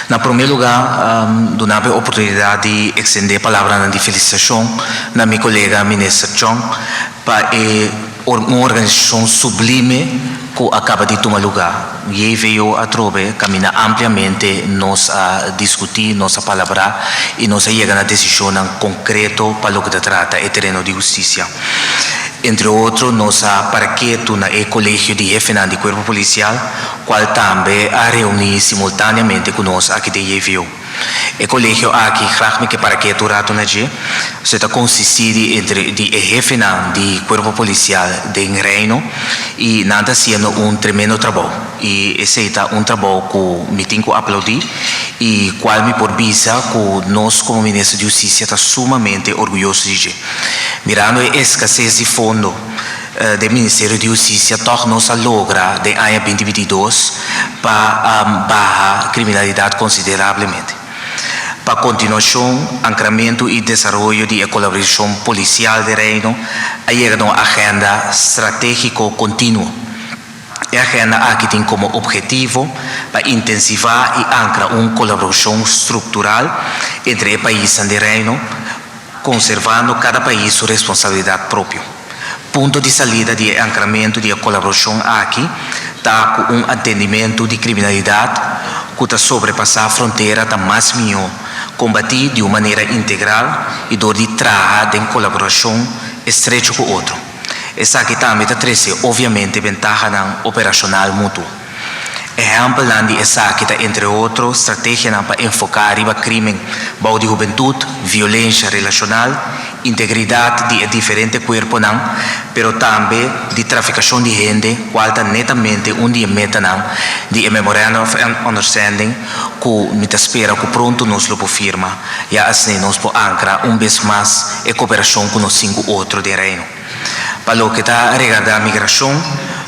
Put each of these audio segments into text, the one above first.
Na primeiro lugar, donava a oportunidade de estender a palavra de felicitação na minha colega ministra Chong para uma organização sublime que acaba de tomar lugar. E veio a trove, caminha ampliamente, nós a discutir, nós a palavrar e nós a chegar a decisão concreta para o que trata o terreno de justiça. Entre outros, nós para que na colégio de jefe de corpo policial, qual também a reunir simultaneamente com nós aqui de EVO. O colégio aqui, que para que tu rato na G, se consiste entre de jefe de corpo policial de Reino e nada sendo tremendo trabalho. E esse é trabalho que me tenho que aplaudir e qual me por visa que nós como ministro de Justiça está sumamente orgulhoso de. Mirando a escassez de fundo do Ministério de Justiça, torna-nos a lograr de ano 2022 para barrar criminalidade consideravelmente. Para continuação, ancramento e desenvolvimento de colaboração policial de Reino, aí uma agenda estratégica contínua. A agenda aqui tem como objetivo para intensivar e ancrar uma colaboração estrutural entre os países de Reino, conservando cada país sua responsabilidade própria. Ponto de saída de ancramento de colaboração aqui está com atendimento de criminalidade que está sobrepassar a fronteira da mais melhor, combater de uma maneira integral e dor de trabalhar em colaboração estreita com o outro. Essa aqui também traz, obviamente, vantagem operacional mútua. Exemplo de essa aqui, entre outros, estratégia para enfocar o crime, bom de juventude, violência relacional, integridade de diferentes corpos, pero também de traficação de gente, qual está netamente dia meta de Memorandum of Understanding, que me espera que pronto nos lo firma, e assim nos pode ancrar vez mais a cooperação com os 5 outros de Reino. Para o que está regardando a migração,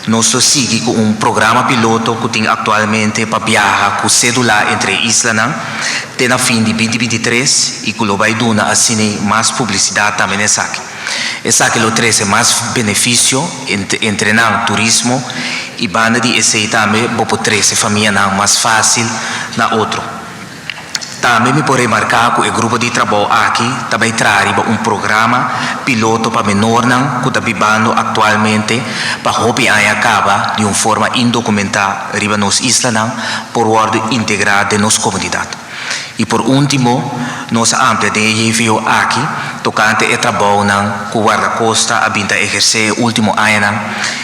nós seguimos com um programa piloto que tem atualmente para viajar com cédula entre islas, tem a fim de 2023 e que vai dar assim mais publicidade também nessa aqui. Essa aqui lo traz mais benefício entre o turismo e banda de esse também para trazer família mais fácil na outro. Também me pode remarcar que o grupo de trabalho aqui também traz um programa piloto para menor que está vivendo atualmente para que acaba de uma forma indocumentada riba nos islas por ordem integrada de nossa comunidade. E por último, nós amplia de EVO aqui, tocante o trabalho que o guarda-costa a vinda exercer o último ano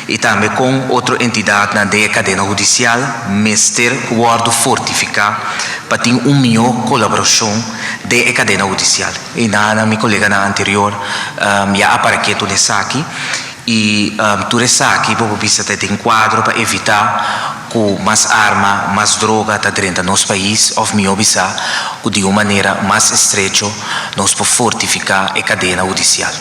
e também com outra entidade na cadena judicial, mestre guardo fortificar para ter uma melhor colaboração da cadena judicial. E na minha colega anterior, já apareceu nessa aqui, e tudo isso aqui para vista tem quadro para evitar que mais arma, mais droga está dentro do nosso país, ou melhor, que de uma maneira mais estreita nós podemos fortificar a cadena judicial.